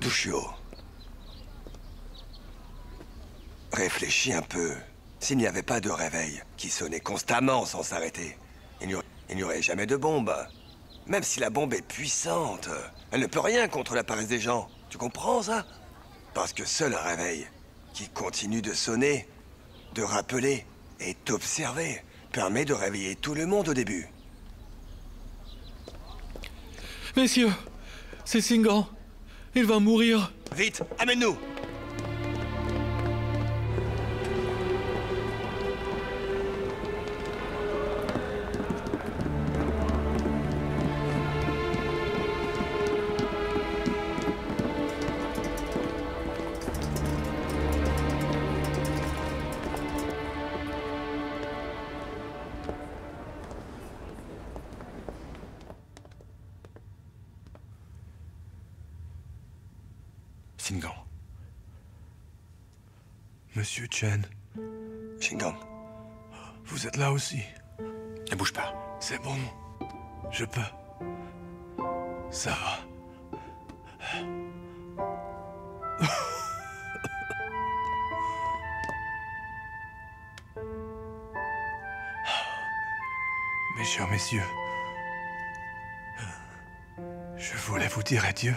Dushio. Réfléchis un peu. S'il n'y avait pas de réveil qui sonnait constamment sans s'arrêter, il n'y aurait jamais de bombe. Même si la bombe est puissante, elle ne peut rien contre la paresse des gens. Tu comprends ça? Parce que seul un réveil qui continue de sonner, de rappeler et d'observer permet de réveiller tout le monde au début. Messieurs, c'est Singan. Il va mourir. Vite, amène-nous! Singan. Monsieur Chen. Shingon. Vous êtes là aussi. Ne bouge pas. C'est bon. Je peux. Ça va. Mes chers messieurs, je voulais vous dire adieu.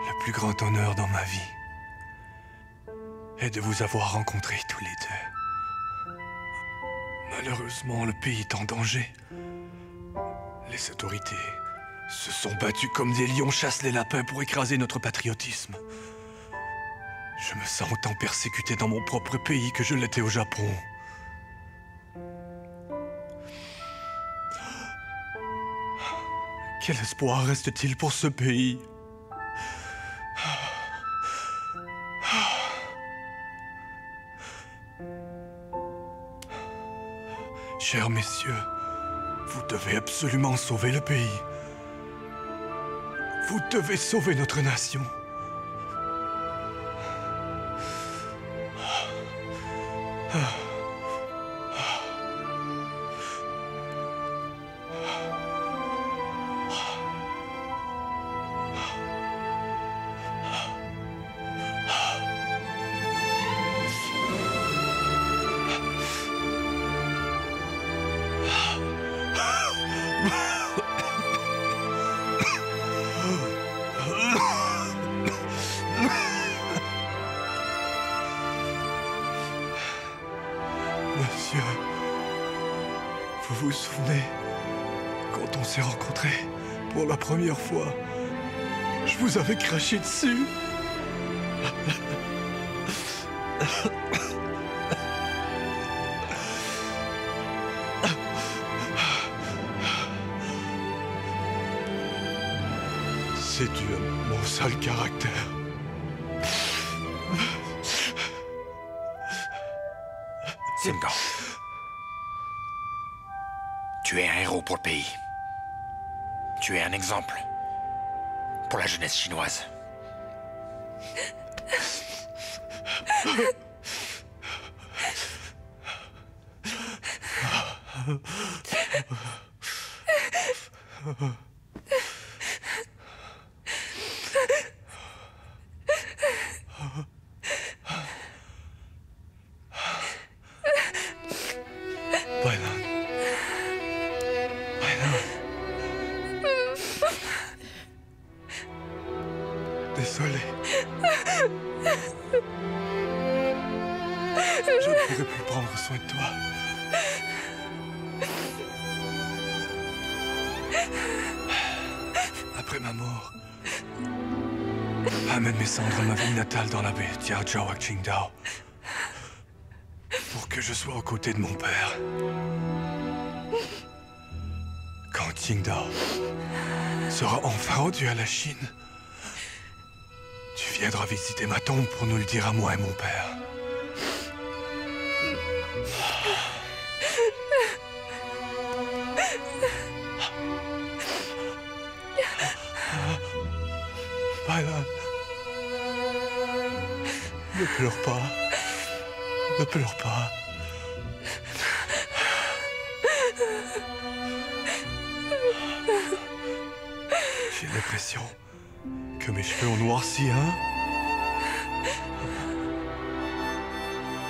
Le plus grand honneur dans ma vie est de vous avoir rencontrés tous les deux. Malheureusement, le pays est en danger. Les autorités se sont battues comme des lions chassent les lapins pour écraser notre patriotisme. Je me sens autant persécuté dans mon propre pays que je l'étais au Japon. Quel espoir reste-t-il pour ce pays ? Chers messieurs, vous devez absolument sauver le pays. Vous devez sauver notre nation. Monsieur, vous vous souvenez, quand on s'est rencontrés pour la première fois, je vous avais craché dessus. C'est dû à mon sale caractère. Singan. Tu es un héros pour le pays. Tu es un exemple pour la jeunesse chinoise. Bailan. Désolé. Je ne pourrai plus prendre soin de toi. Après ma mort, amène mes cendres à ma ville natale dans la baie Jiaozhou à Qingdao. Pour que je sois aux côtés de mon père. Quand Qingdao sera enfin rendu à la Chine, tu viendras visiter ma tombe pour nous le dire à moi et mon père. Bailan, ne pleure pas. Ne pleure pas. J'ai l'impression que mes cheveux ont noirci, hein?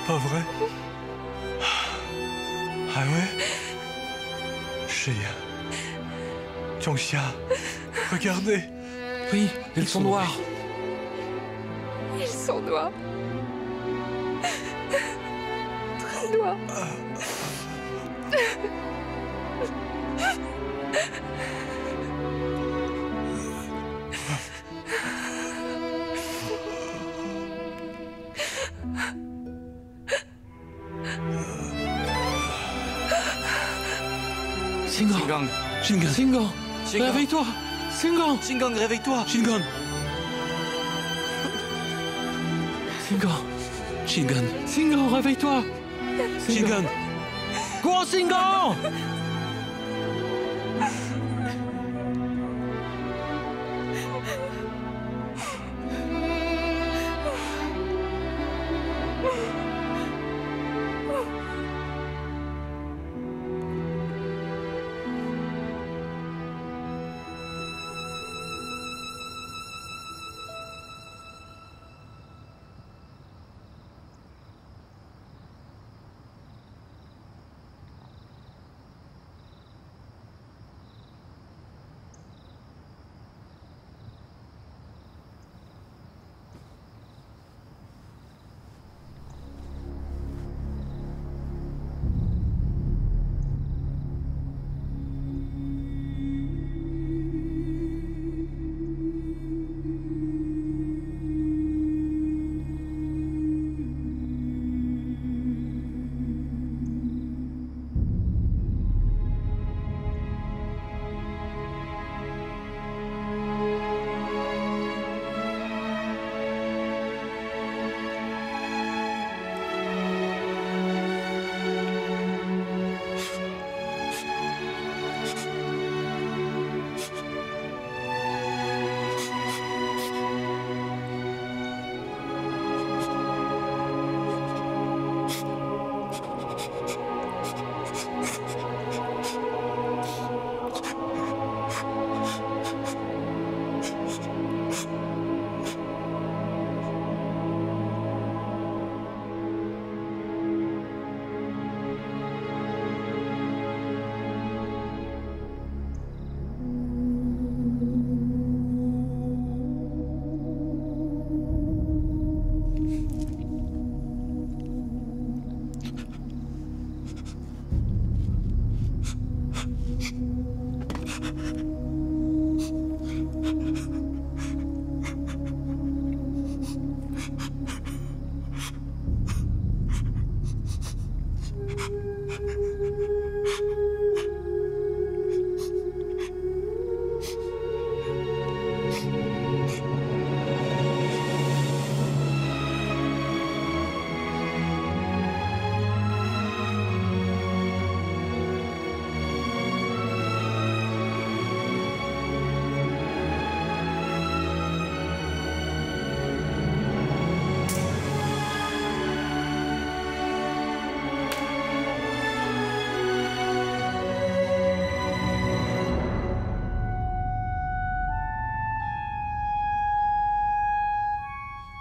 Pas vrai? Ah ouais? Chien. Zhongxia, regardez. Oui, ils sont noirs. Ils sont noirs. Très noirs. Shingon. Shingon. Shingon. Shingon. Réveille-toi. Shingon. Shingon, réveille-toi. Shingon. Shingon. Shingon. Shingon, réveille-toi. Shingon. Cours, Shingon.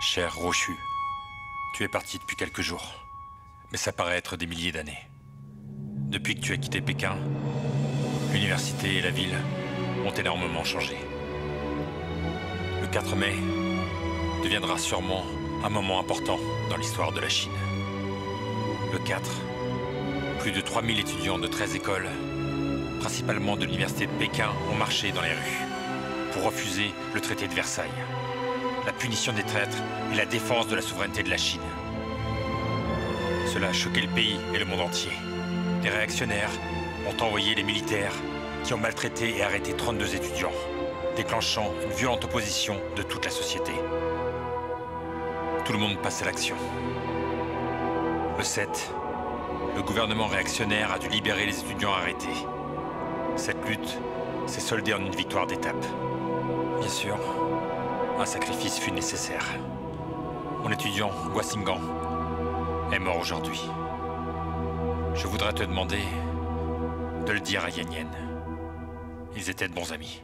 Cher Roshu, tu es parti depuis quelques jours, mais ça paraît être des milliers d'années. Depuis que tu as quitté Pékin, l'université et la ville ont énormément changé. Le 4 mai deviendra sûrement un moment important dans l'histoire de la Chine. Le 4, plus de 3000 étudiants de 13 écoles, principalement de l'université de Pékin, ont marché dans les rues pour refuser le traité de Versailles, la punition des traîtres et la défense de la souveraineté de la Chine. Cela a choqué le pays et le monde entier. Les réactionnaires ont envoyé les militaires qui ont maltraité et arrêté 32 étudiants, déclenchant une violente opposition de toute la société. Tout le monde passe à l'action. Le 7, le gouvernement réactionnaire a dû libérer les étudiants arrêtés. Cette lutte s'est soldée en une victoire d'étape. Bien sûr, un sacrifice fut nécessaire. Mon étudiant, Guasingan, est mort aujourd'hui. Je voudrais te demander de le dire à Yan Yan. Ils étaient de bons amis.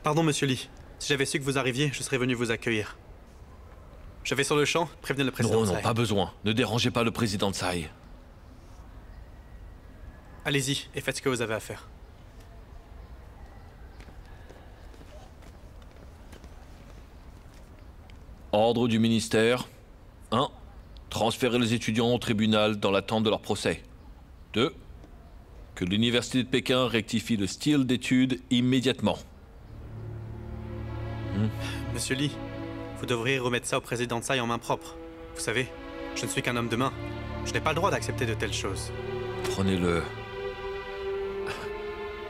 Pardon, monsieur Lee. Si j'avais su que vous arriviez, je serais venu vous accueillir. Je vais sur le champ, prévenez le président Non, Tsai. pas besoin. Ne dérangez pas le président Tsai. Allez-y et faites ce que vous avez à faire. Ordre du ministère. 1. Transférer les étudiants au tribunal dans l'attente de leur procès. 2. Que l'université de Pékin rectifie le style d'études immédiatement. Monsieur Lee, vous devriez remettre ça au président Tsai en main propre. Vous savez, je ne suis qu'un homme de main. Je n'ai pas le droit d'accepter de telles choses. Prenez-le.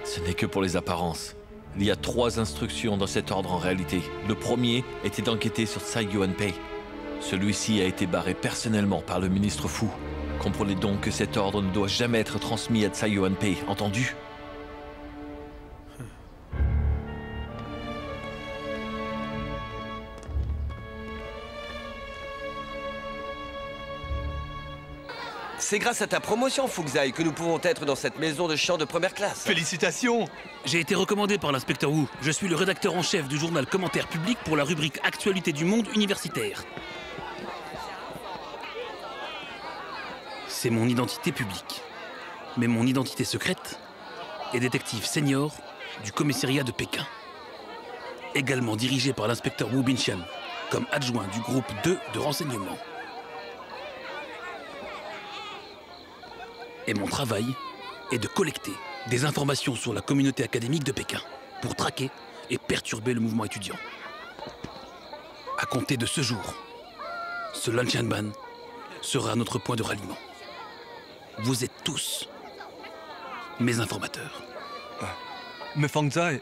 Ce n'est que pour les apparences. Il y a 3 instructions dans cet ordre en réalité. Le premier était d'enquêter sur Tsai Yuanpei. Celui-ci a été barré personnellement par le ministre Fu. Comprenez donc que cet ordre ne doit jamais être transmis à Tsai Yuanpei, entendu? C'est grâce à ta promotion, Fuxai, que nous pouvons être dans cette maison de chant de première classe. Félicitations! J'ai été recommandé par l'inspecteur Wu. Je suis le rédacteur en chef du journal Commentaire Public pour la rubrique Actualité du monde universitaire. C'est mon identité publique. Mais mon identité secrète est détective senior du commissariat de Pékin. Également dirigé par l'inspecteur Wu Binxian, comme adjoint du groupe 2 de renseignement. Et mon travail est de collecter des informations sur la communauté académique de Pékin pour traquer et perturber le mouvement étudiant. À compter de ce jour, ce Lanqianban sera notre point de ralliement. Vous êtes tous mes informateurs. Mais Fangzai,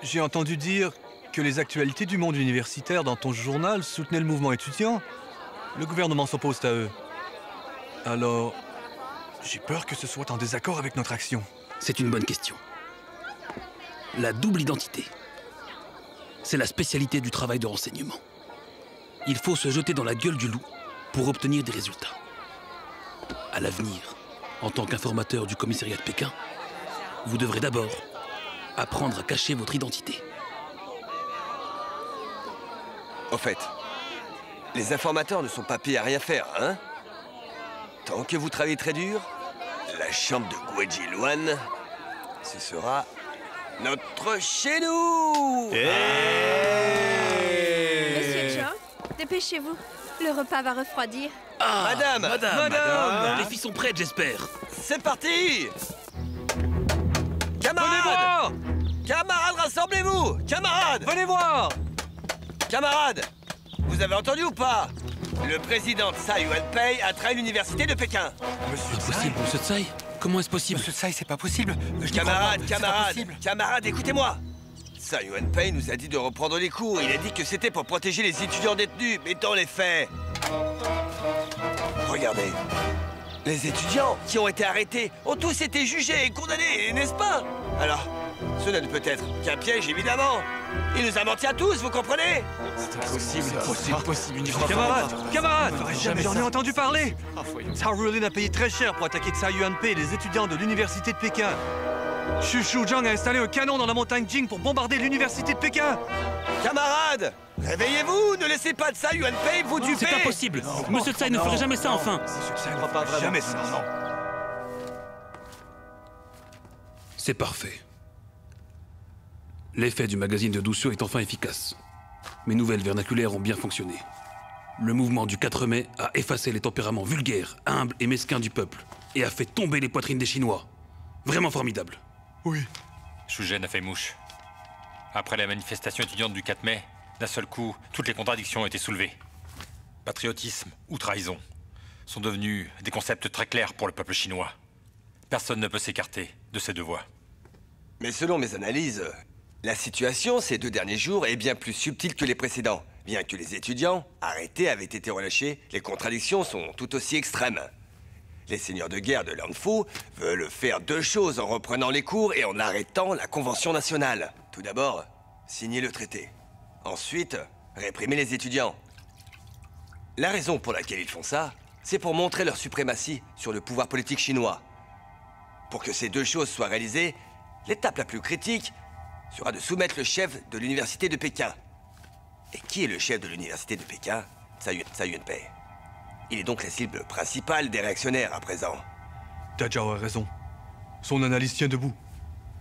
j'ai entendu dire que les actualités du monde universitaire dans ton journal soutenaient le mouvement étudiant. Le gouvernement s'oppose à eux. Alors, j'ai peur que ce soit en désaccord avec notre action. C'est une bonne question. La double identité, c'est la spécialité du travail de renseignement. Il faut se jeter dans la gueule du loup pour obtenir des résultats. À l'avenir, en tant qu'informateur du commissariat de Pékin, vous devrez d'abord apprendre à cacher votre identité. Au fait, les informateurs ne sont pas payés à rien faire, hein? Tant que vous travaillez très dur, la chambre de Guoji Luan, ce sera notre chez nous. Monsieur Zhang, dépêchez-vous. Le repas va refroidir. Ah, Madame. Les filles sont prêtes, j'espère. C'est parti! Camarades! Camarades, rassemblez-vous! Camarades! Venez voir! Camarades! Vous avez entendu ou pas? Le président Tsai Yuanpei a trahi l'université de Pékin. Impossible, monsieur Tsai. Comment est-ce possible? Monsieur Tsai, c'est pas possible. Camarades, écoutez-moi. Tsai Yuanpei nous a dit de reprendre les cours. Il a dit que c'était pour protéger les étudiants détenus. Mais dans les faits... Regardez. Les étudiants qui ont été arrêtés ont tous été jugés et condamnés, n'est-ce pas? Alors, ce ne peut être qu'un piège, évidemment. Il nous a menti à tous, vous comprenez? C'est impossible. Camarades! J'en ai entendu parler! Cao Rulin a payé très cher pour attaquer Tsai Yuanpei et les étudiants de l'université de Pékin. Xu Shuzhang a installé un canon dans la montagne Jing pour bombarder l'université de Pékin. Camarades, réveillez-vous, ne laissez pas Tsai Yuanpei vous duper. C'est impossible. Monsieur Tsai ne ferait jamais ça, enfin. Jamais ça, non. C'est parfait. L'effet du magazine de Dushou est enfin efficace. Mes nouvelles vernaculaires ont bien fonctionné. Le mouvement du 4 mai a effacé les tempéraments vulgaires, humbles et mesquins du peuple et a fait tomber les poitrines des Chinois. Vraiment formidable. Oui. Xu Zhen a fait mouche. Après la manifestation étudiante du 4 mai, d'un seul coup, toutes les contradictions ont été soulevées. Patriotisme ou trahison sont devenus des concepts très clairs pour le peuple chinois. Personne ne peut s'écarter de ces deux voies. Mais selon mes analyses, la situation ces 2 derniers jours est bien plus subtile que les précédents. Bien que les étudiants arrêtés avaient été relâchés, les contradictions sont tout aussi extrêmes. Les seigneurs de guerre de Lanfu veulent faire 2 choses en reprenant les cours et en arrêtant la Convention nationale. Tout d'abord, signer le traité. Ensuite, réprimer les étudiants. La raison pour laquelle ils font ça, c'est pour montrer leur suprématie sur le pouvoir politique chinois. Pour que ces 2 choses soient réalisées, l'étape la plus critique sera de soumettre le chef de l'université de Pékin. Et qui est le chef de l'université de Pékin? Tsai Yuen-pei. Il est donc la cible principale des réactionnaires à présent. Dajao a raison. Son analyse tient debout.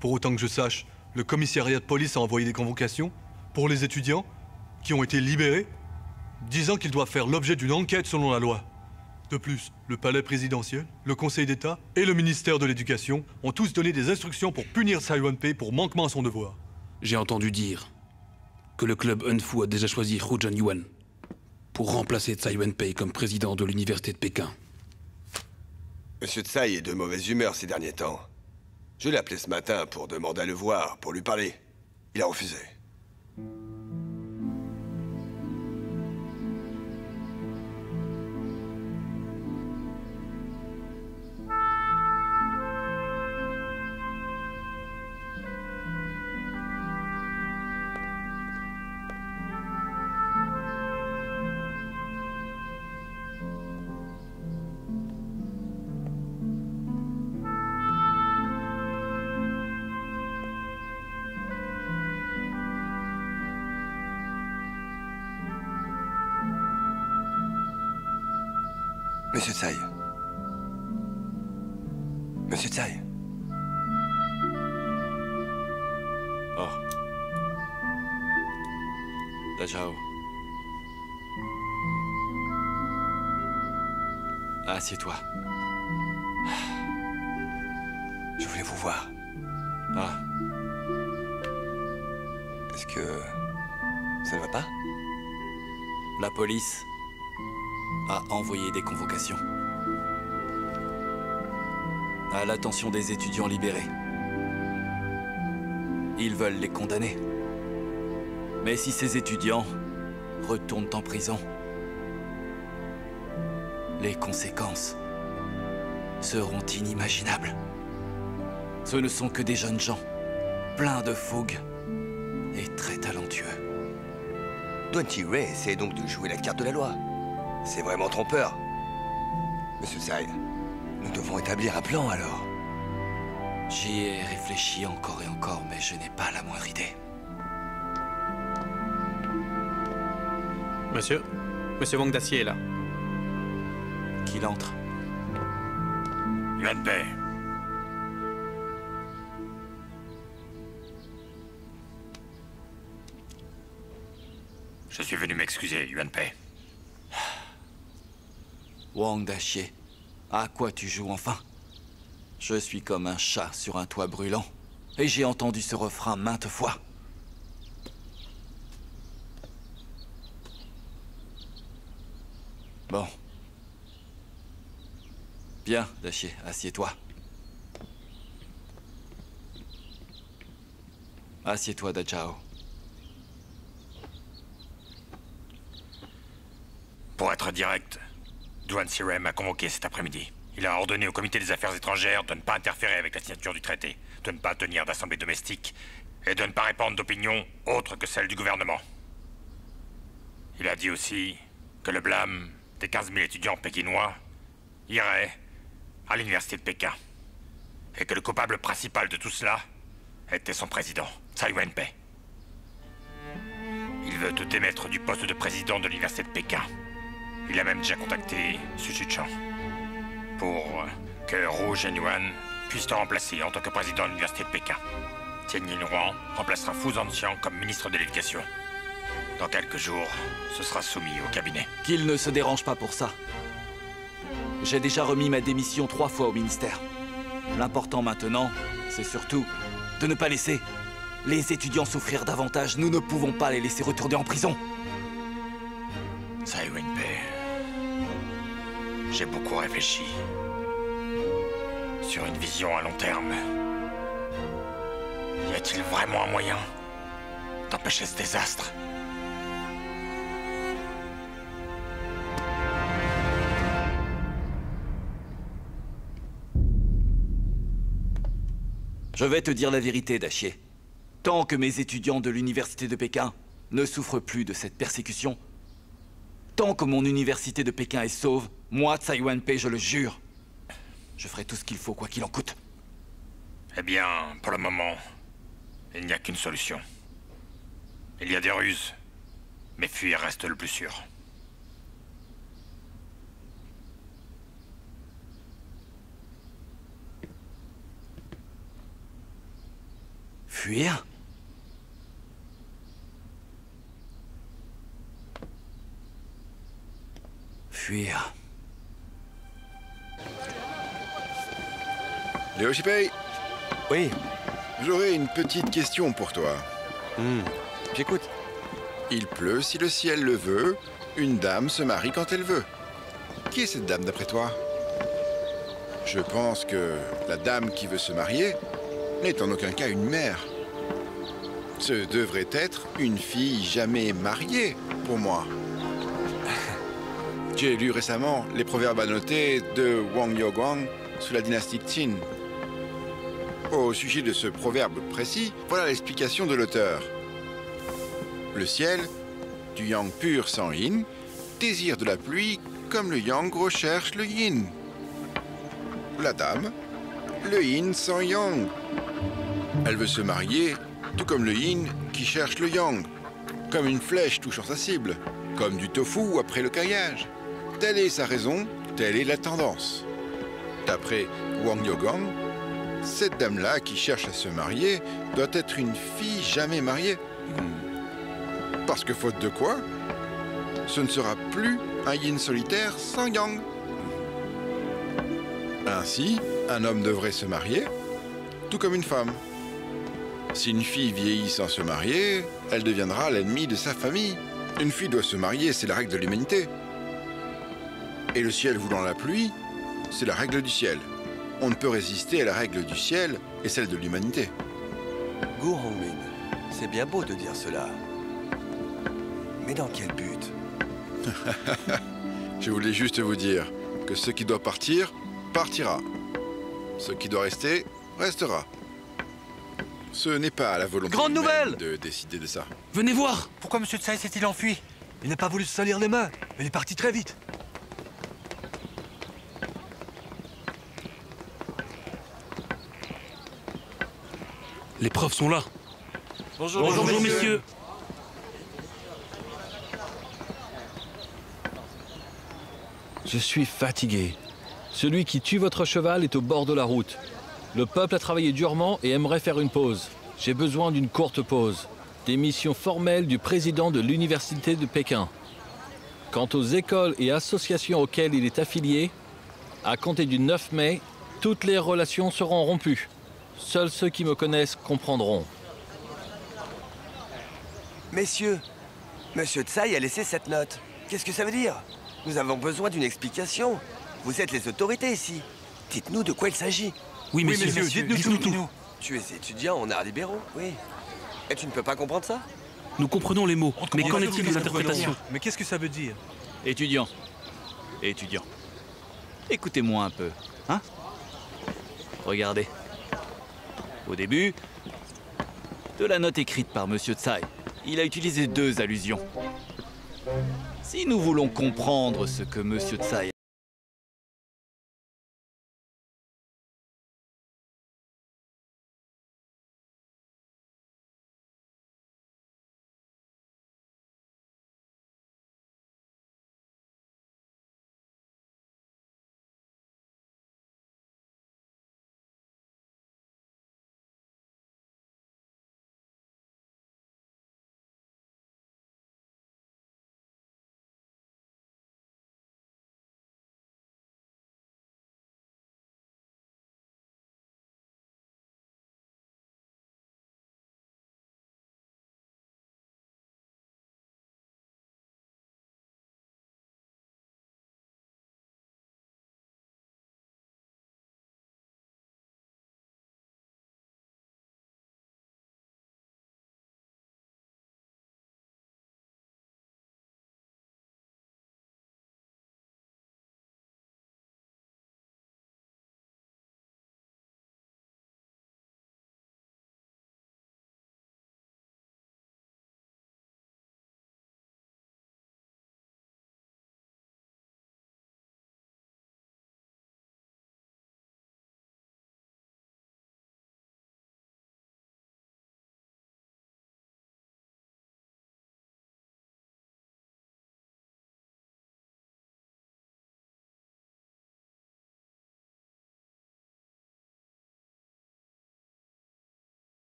Pour autant que je sache, le commissariat de police a envoyé des convocations pour les étudiants qui ont été libérés, disant qu'ils doivent faire l'objet d'une enquête selon la loi. De plus, le palais présidentiel, le Conseil d'État et le ministère de l'Éducation ont tous donné des instructions pour punir Tsai Yuen-pei pour manquement à son devoir. J'ai entendu dire que le club Hunfu a déjà choisi Hu Zhenyuan pour remplacer Tsai Yuen-pei comme président de l'université de Pékin. Monsieur Tsai est de mauvaise humeur ces derniers temps. Je l'ai appelé ce matin pour demander à le voir, pour lui parler. Il a refusé. Monsieur Tsai. Monsieur Tsai. Oh. Dajao. Assieds-toi. Je voulais vous voir. Ah. Est-ce que... ça ne va pas? La police a envoyé des convocations à l'attention des étudiants libérés. Ils veulent les condamner. Mais si ces étudiants retournent en prison, les conséquences seront inimaginables. Ce ne sont que des jeunes gens, pleins de fougue et très talentueux. Duan Qirui essaie donc de jouer la carte de la loi. C'est vraiment trompeur. Monsieur Tsai, nous devons établir un plan alors. J'y ai réfléchi encore et encore, mais je n'ai pas la moindre idée. Monsieur Wang Dacier est là. Qu'il entre. Yuen-pei. Je suis venu m'excuser, Yuen-pei. Wang Dacier, à quoi tu joues enfin? Je suis comme un chat sur un toit brûlant, et j'ai entendu ce refrain maintes fois. Bon. Bien, Dacier, assieds-toi. Assieds-toi, Dajao. Pour être direct, Duan Qirui m'a convoqué cet après-midi. Il a ordonné au comité des affaires étrangères de ne pas interférer avec la signature du traité, de ne pas tenir d'assemblée domestique et de ne pas répandre d'opinions autres que celles du gouvernement. Il a dit aussi que le blâme des 15 000 étudiants pékinois irait à l'université de Pékin. Et que le coupable principal de tout cela était son président, Tsai Yuen-pei. Il veut te démettre du poste de président de l'université de Pékin. Il a même déjà contacté Su Chichang pour que Hu Zhenyuan puisse te remplacer en tant que président de l'université de Pékin. Tian Yinhuang remplacera Fu Zhanxiang comme ministre de l'Éducation. Dans quelques jours, ce sera soumis au cabinet. Qu'il ne se dérange pas pour ça. J'ai déjà remis ma démission 3 fois au ministère. L'important maintenant, c'est surtout de ne pas laisser les étudiants souffrir davantage. Nous ne pouvons pas les laisser retourner en prison. Tsai Yuen-pei, j'ai beaucoup réfléchi sur une vision à long terme. Y a-t-il vraiment un moyen d'empêcher ce désastre? Je vais te dire la vérité, Dacier. Tant que mes étudiants de l'université de Pékin ne souffrent plus de cette persécution, tant que mon université de Pékin est sauve, moi, Tsai Yuen-pei, je le jure, je ferai tout ce qu'il faut, quoi qu'il en coûte. Eh bien, pour le moment, Il n'y a qu'une solution. Il y a des ruses, mais fuir reste le plus sûr. Fuir? Fuir. Léo Shipei, Oui, j'aurais une petite question pour toi. j'écoute. Il pleut si le ciel le veut, une dame se marie quand elle veut. Qui est cette dame d'après toi? Je pense que la dame qui veut se marier n'est en aucun cas une mère. Ce devrait être une fille jamais mariée, pour moi. J'ai lu récemment les proverbes annotés de Wang Yoguang sous la dynastie Qin. Au sujet de ce proverbe précis, voilà l'explication de l'auteur. Le ciel, du yang pur sans yin, désire de la pluie comme le yang recherche le yin. La dame, le yin sans yang. Elle veut se marier, tout comme le yin qui cherche le yang, comme une flèche touchant sa cible, comme du tofu après le caillage. Telle est sa raison, telle est la tendance. D'après Wang Yoguang, cette dame-là qui cherche à se marier doit être une fille jamais mariée. Parce que faute de quoi, ce ne sera plus un yin solitaire sans yang. Ainsi, un homme devrait se marier, tout comme une femme. Si une fille vieillit sans se marier, elle deviendra l'ennemie de sa famille. Une fille doit se marier, c'est la règle de l'humanité. Et le ciel voulant la pluie, c'est la règle du ciel. On ne peut résister à la règle du ciel et celle de l'humanité. Gu Hongmin, c'est bien beau de dire cela. Mais dans quel but? Je voulais juste vous dire que ce qui doit partir, partira. Ce qui doit rester, restera. Ce n'est pas à la volonté Grande humaine nouvelle de décider de ça. Venez voir! Pourquoi Monsieur Tsai s'est-il enfui? Il n'a pas voulu se salir les mains. Il est parti très vite. Les preuves sont là. Bonjour, messieurs. Je suis fatigué. Celui qui tue votre cheval est au bord de la route. Le peuple a travaillé durement et aimerait faire une pause. J'ai besoin d'une courte pause. Démission formelle du président de l'Université de Pékin. Quant aux écoles et associations auxquelles il est affilié, à compter du 9 mai, toutes les relations seront rompues. Seuls ceux qui me connaissent comprendront. Messieurs, Monsieur Tsai a laissé cette note. Qu'est-ce que ça veut dire? Nous avons besoin d'une explication. Vous êtes les autorités ici. Dites-nous de quoi il s'agit. Oui, messieurs, dites-nous tout. Tu es étudiant en arts libéraux, oui. Et tu ne peux pas comprendre ça? Nous comprenons les mots, mais qu'en est-il des interprétations? Mais qu'est-ce que ça veut dire? Étudiants. Étudiants. Écoutez-moi un peu, hein? Regardez. Au début de la note écrite par Monsieur Tsai, il a utilisé 2 allusions. Si nous voulons comprendre ce que Monsieur Tsai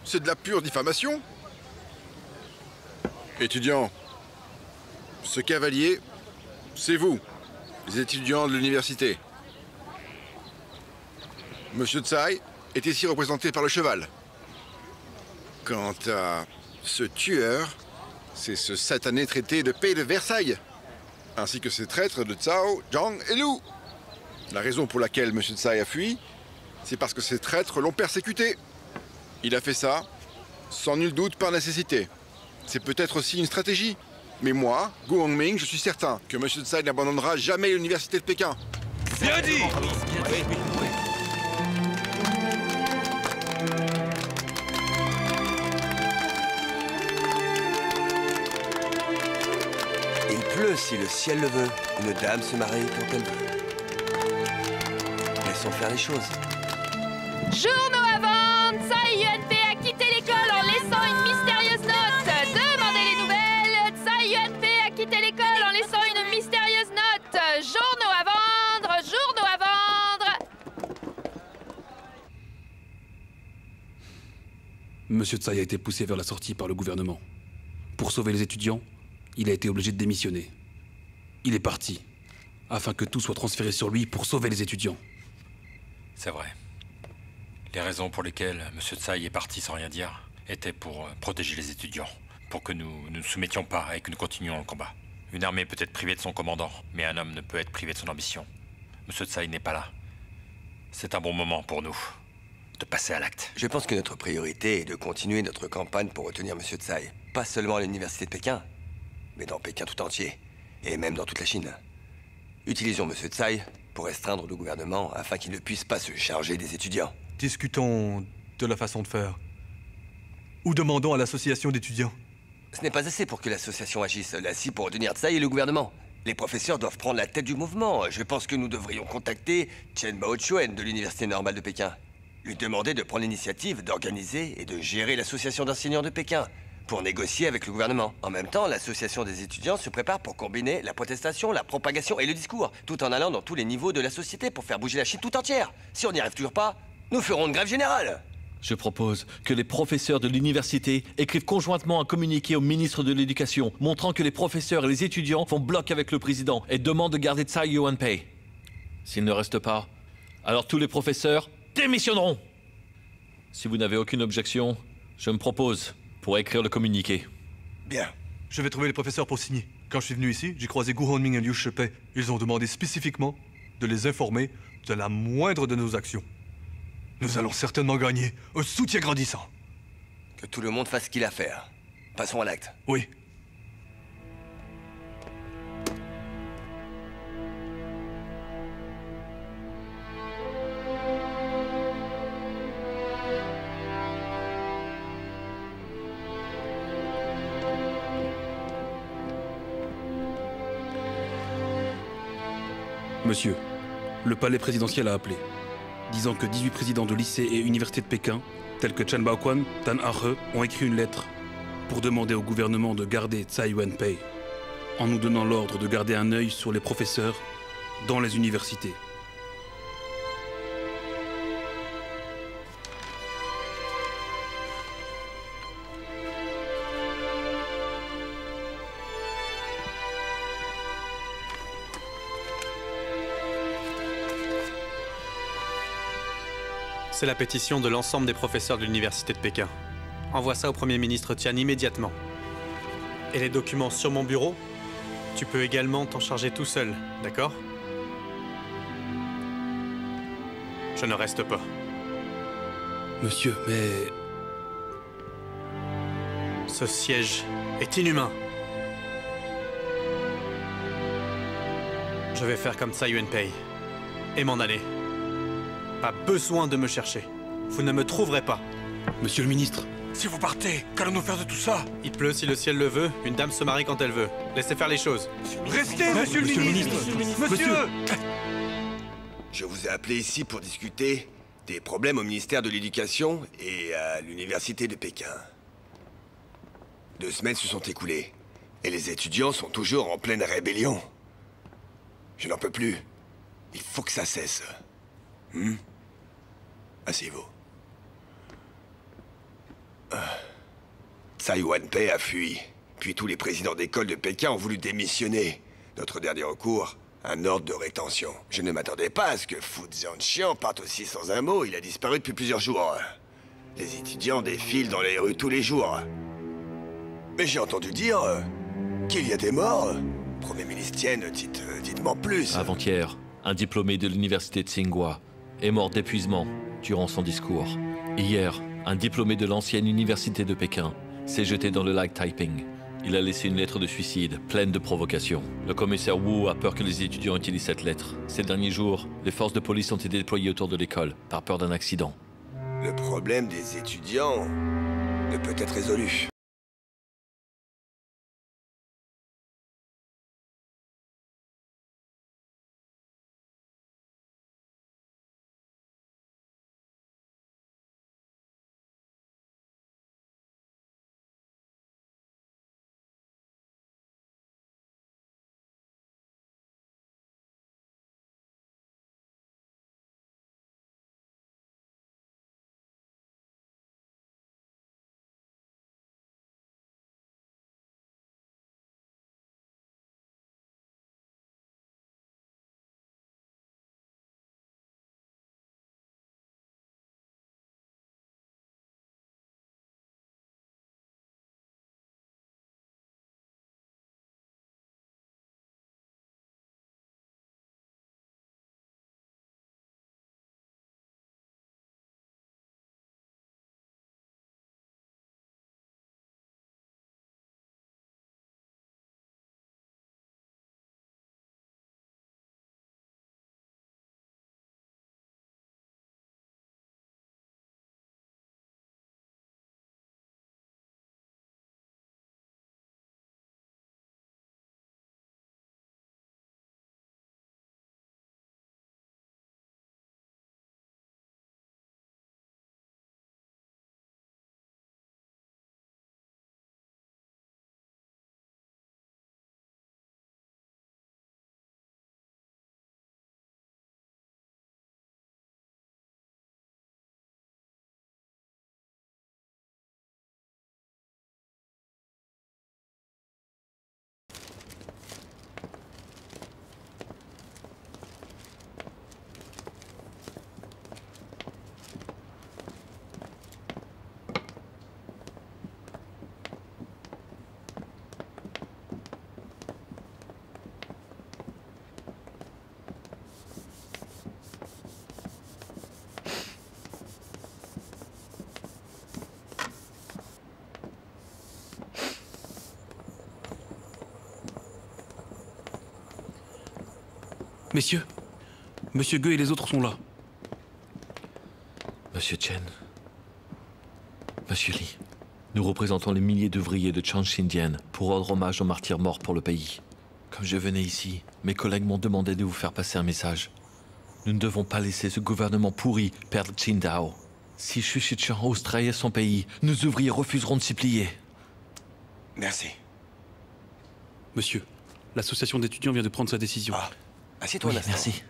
C'est de la pure diffamation. Étudiants, ce cavalier, c'est vous, les étudiants de l'université. Monsieur Tsai est ici représenté par le cheval. Quant à ce tueur, c'est ce satané traité de paix de Versailles, ainsi que ces traîtres de Cao, Zhang et Lu. La raison pour laquelle Monsieur Tsai a fui, c'est parce que ces traîtres l'ont persécuté. Il a fait ça, sans nul doute par nécessité. C'est peut-être aussi une stratégie. Mais moi, Gu Hongming, je suis certain que Monsieur Tsai n'abandonnera jamais l'université de Pékin. Bien dit. Il pleut si le ciel le veut. Une dame se marie quand elle veut. Laissons faire les choses. Journaux à vendre, Tsai Yuanpei a quitté l'école en laissant une mystérieuse note. Demandez les nouvelles, Tsai Yuanpei a quitté l'école en laissant une mystérieuse note. Journaux à vendre, journaux à vendre. Monsieur Tsai a été poussé vers la sortie par le gouvernement. Pour sauver les étudiants, il a été obligé de démissionner. Il est parti, afin que tout soit transféré sur lui pour sauver les étudiants. C'est vrai. Les raisons pour lesquelles M. Tsai est parti sans rien dire étaient pour protéger les étudiants, pour que nous ne nous soumettions pas et que nous continuions le combat. Une armée peut être privée de son commandant, mais un homme ne peut être privé de son ambition. M. Tsai n'est pas là. C'est un bon moment pour nous de passer à l'acte. Je pense que notre priorité est de continuer notre campagne pour retenir Monsieur Tsai. Pas seulement à l'université de Pékin, mais dans Pékin tout entier, et même dans toute la Chine. Utilisons Monsieur Tsai pour restreindre le gouvernement afin qu'il ne puisse pas se charger des étudiants. Discutons de la façon de faire. Ou demandons à l'association d'étudiants. Ce n'est pas assez pour que l'association agisse seule, ainsi pour retenir Tsai et le gouvernement. Les professeurs doivent prendre la tête du mouvement. Je pense que nous devrions contacter Chen Baochuan de l'université normale de Pékin. Lui demander de prendre l'initiative d'organiser et de gérer l'association d'enseignants de Pékin pour négocier avec le gouvernement. En même temps, l'association des étudiants se prépare pour combiner la protestation, la propagation et le discours, tout en allant dans tous les niveaux de la société pour faire bouger la Chine tout entière. Si on n'y arrive toujours pas, nous ferons une grève générale. Je propose que les professeurs de l'université écrivent conjointement un communiqué au ministre de l'Éducation, montrant que les professeurs et les étudiants font bloc avec le président et demandent de garder Tsai Yuanpei. S'il ne reste pas, alors tous les professeurs démissionneront. Si vous n'avez aucune objection, je me propose pour écrire le communiqué. Bien. Je vais trouver les professeurs pour signer. Quand je suis venu ici, j'ai croisé Gu Hongming et Liu Shipei. Ils ont demandé spécifiquement de les informer de la moindre de nos actions. Nous allons certainement gagner un soutien grandissant. Que tout le monde fasse ce qu'il a à faire. Passons à l'acte. Oui. Monsieur, le palais présidentiel a appelé, disant que 18 présidents de lycées et universités de Pékin, tels que Chen Baoquan, Tan Ahe, ont écrit une lettre pour demander au gouvernement de garder Tsai Yuanpei, en nous donnant l'ordre de garder un œil sur les professeurs dans les universités. C'est la pétition de l'ensemble des professeurs de l'université de Pékin. Envoie ça au Premier ministre Tian immédiatement. Et les documents sur mon bureau, tu peux également t'en charger tout seul, d'accord? Je ne reste pas. Monsieur, mais... Ce siège est inhumain. Je vais faire comme Tsai Yuanpei et m'en aller. Pas besoin de me chercher. Vous ne me trouverez pas. Monsieur le ministre. Si vous partez, qu'allons-nous faire de tout ça? Il pleut si le ciel le veut, une dame se marie quand elle veut. Laissez faire les choses. Restez, monsieur le ministre. Monsieur. Je vous ai appelé ici pour discuter des problèmes au ministère de l'Éducation et à l'université de Pékin. 2 semaines se sont écoulées et les étudiants sont toujours en pleine rébellion. Je n'en peux plus. Il faut que ça cesse. Asseyez-vous. Tsai Wan-pei a fui. Puis tous les présidents d'école de Pékin ont voulu démissionner. Notre dernier recours, un ordre de rétention. Je ne m'attendais pas à ce que Fu Zianxian parte aussi sans un mot. Il a disparu depuis plusieurs jours. Les étudiants défilent dans les rues tous les jours. Mais j'ai entendu dire qu'il y a des morts. Premier ministre Tien, dites-moi plus. Avant-hier, un diplômé de l'université de Tsinghua est mort d'épuisement durant son discours. Hier, un diplômé de l'ancienne université de Pékin s'est jeté dans le lac Taiping. Il a laissé une lettre de suicide pleine de provocations. Le commissaire Wu a peur que les étudiants utilisent cette lettre. Ces derniers jours, les forces de police ont été déployées autour de l'école par peur d'un accident. Le problème des étudiants ne peut être résolu. Messieurs, Monsieur Ge et les autres sont là. Monsieur Chen, Monsieur Li, nous représentons les milliers d'ouvriers de Chang Xindian pour rendre hommage aux martyrs morts pour le pays. Comme je venais ici, mes collègues m'ont demandé de vous faire passer un message. Nous ne devons pas laisser ce gouvernement pourri perdre Qingdao. Si Xu Shiqiang ose trahir son pays, nos ouvriers refuseront de s'y plier. Merci. Monsieur, l'association d'étudiants vient de prendre sa décision. Ah, assieds-toi Oui, un instant. merci.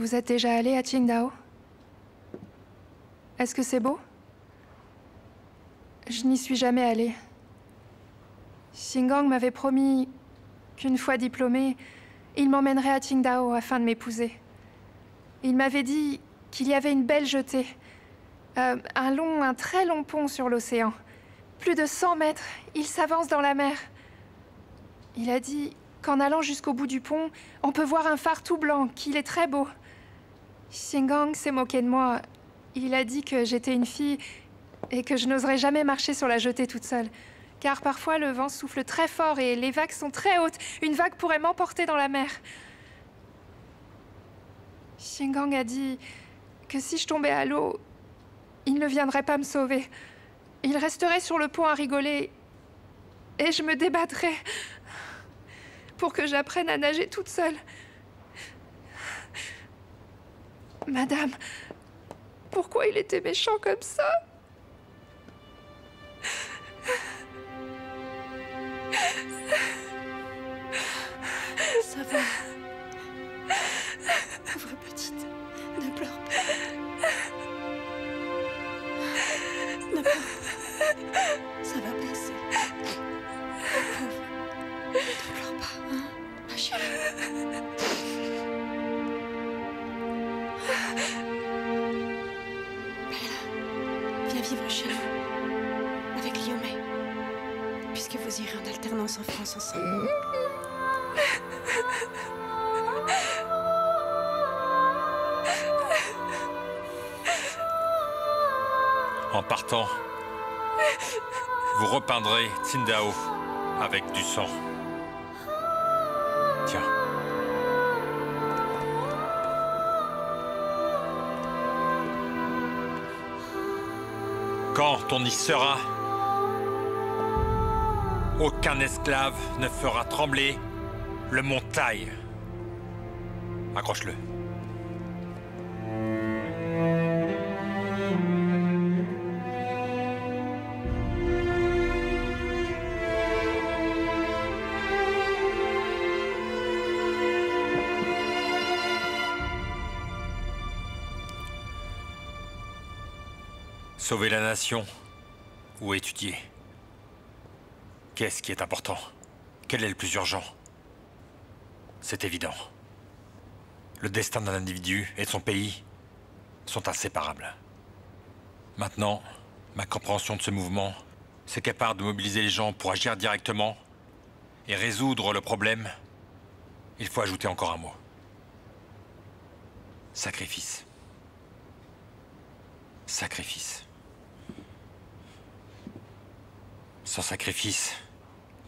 Vous êtes déjà allé à Qingdao? Est-ce que c'est beau? Je n'y suis jamais allée. Xingang m'avait promis qu'une fois diplômé, il m'emmènerait à Qingdao afin de m'épouser. Il m'avait dit qu'il y avait une belle jetée, un très long pont sur l'océan. Plus de 100 mètres, il s'avance dans la mer. Il a dit qu'en allant jusqu'au bout du pont, on peut voir un phare tout blanc, qu'il est très beau. Xingang s'est moqué de moi. Il a dit que j'étais une fille et que je n'oserais jamais marcher sur la jetée toute seule. Car parfois le vent souffle très fort et les vagues sont très hautes. Une vague pourrait m'emporter dans la mer. Xingang a dit que si je tombais à l'eau, il ne viendrait pas me sauver. Il resterait sur le pont à rigoler et je me débattrais pour que j'apprenne à nager toute seule. Madame, pourquoi il était méchant comme ça? Ça va. Pauvre petite, ne pleure pas. Ne pleure pas. Ça va passer. Pauvre. Ne pleure pas, hein, ma chérie. Bella, viens vivre chez nous, avec Liomé, puisque vous irez en alternance en France ensemble. En partant, vous repeindrez Tsingtao avec du sang. Tiens. Quand on y sera, aucun esclave ne fera trembler le mont Taï. Accroche-le. Sauver la nation ou étudier? Qu'est-ce qui est important? Quel est le plus urgent? C'est évident. Le destin d'un individu et de son pays sont inséparables. Maintenant, ma compréhension de ce mouvement, c'est qu'à part de mobiliser les gens pour agir directement et résoudre le problème, il faut ajouter encore un mot. Sacrifice. Sacrifice. Sans sacrifice,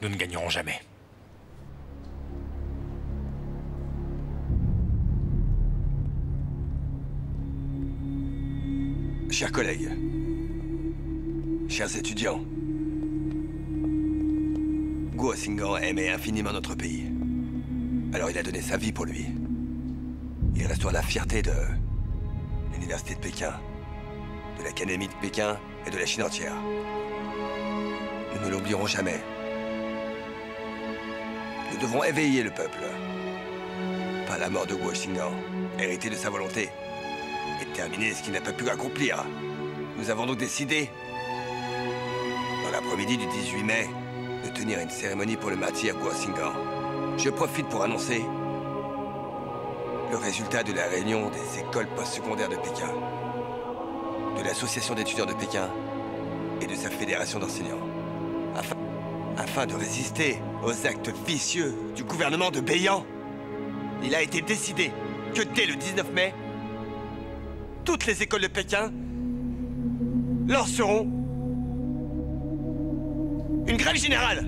nous ne gagnerons jamais. Chers collègues, chers étudiants, Guo Xinggang aimait infiniment notre pays. Alors il a donné sa vie pour lui. Il restera la fierté de l'Université de Pékin, de l'Académie de Pékin et de la Chine entière. Nous ne l'oublierons jamais. Nous devrons éveiller le peuple. Par la mort de Guo Xinggang, hériter de sa volonté et terminer ce qu'il n'a pas pu accomplir. Nous avons donc décidé, dans l'après-midi du 18 mai, de tenir une cérémonie pour le martyr Guo Xinggang. Je profite pour annoncer le résultat de la réunion des écoles postsecondaires de Pékin, de l'association d'étudiants de Pékin et de sa fédération d'enseignants. Afin de résister aux actes vicieux du gouvernement de Beiyang, il a été décidé que dès le 19 mai, toutes les écoles de Pékin lanceront une grève générale.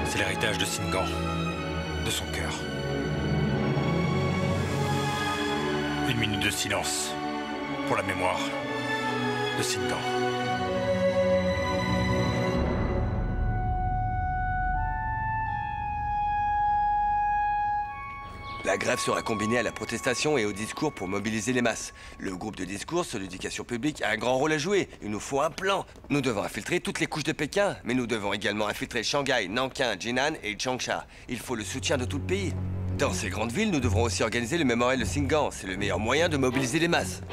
C'est l'héritage de Xinggang, de son cœur. Une minute de silence pour la mémoire de Xinggang. La grève sera combinée à la protestation et au discours pour mobiliser les masses. Le groupe de discours sur l'éducation publique a un grand rôle à jouer. Il nous faut un plan. Nous devons infiltrer toutes les couches de Pékin, mais nous devons également infiltrer Shanghai, Nankin, Jinan et Changsha. Il faut le soutien de tout le pays. Dans ces grandes villes, nous devrons aussi organiser le mémorial de Xinggang. C'est le meilleur moyen de mobiliser les masses.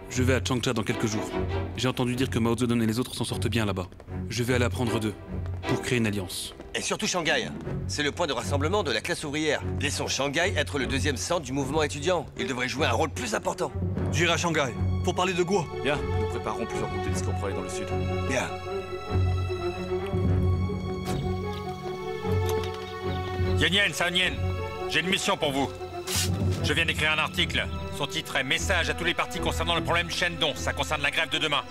Je vais à Changsha dans quelques jours. J'ai entendu dire que Mao Zedong et les autres s'en sortent bien là-bas. Je vais aller apprendre d'eux, pour créer une alliance. Et surtout Shanghai. C'est le point de rassemblement de la classe ouvrière. Laissons Shanghai être le deuxième centre du mouvement étudiant. Il devrait jouer un rôle plus important. J'irai à Shanghai. Faut parler de Guo. Bien, nous préparerons plusieurs groupes de discours pour aller dans le sud. Bien. Yan, Saonien, j'ai une mission pour vous. Je viens d'écrire un article. Son titre est « Message à tous les partis concernant le problème du Shandong ». Ça concerne la grève de demain.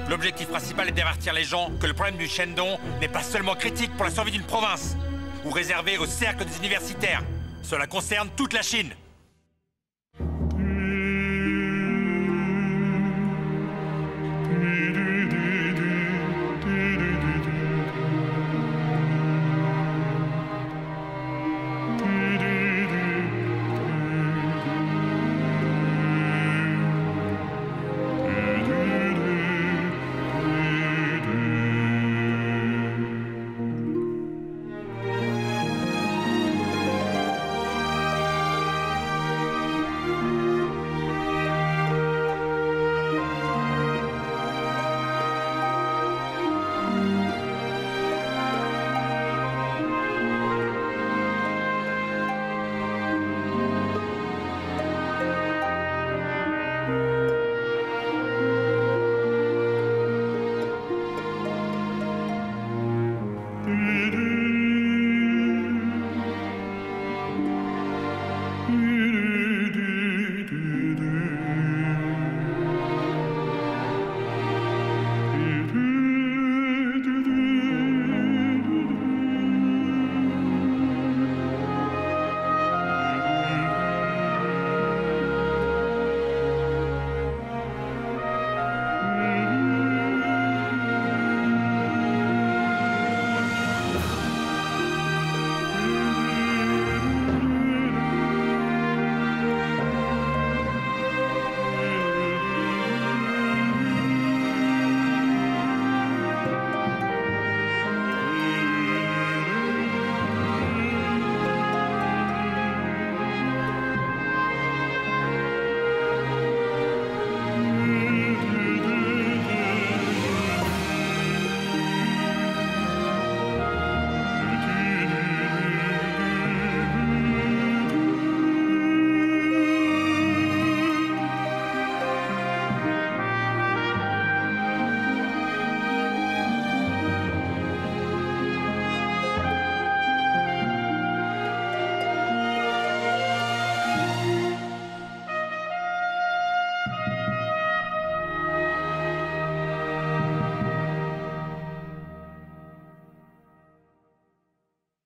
L'objectif principal est d'avertir les gens que le problème du Shandong n'est pas seulement critique pour la survie d'une province ou réservé au cercle des universitaires. Cela concerne toute la Chine.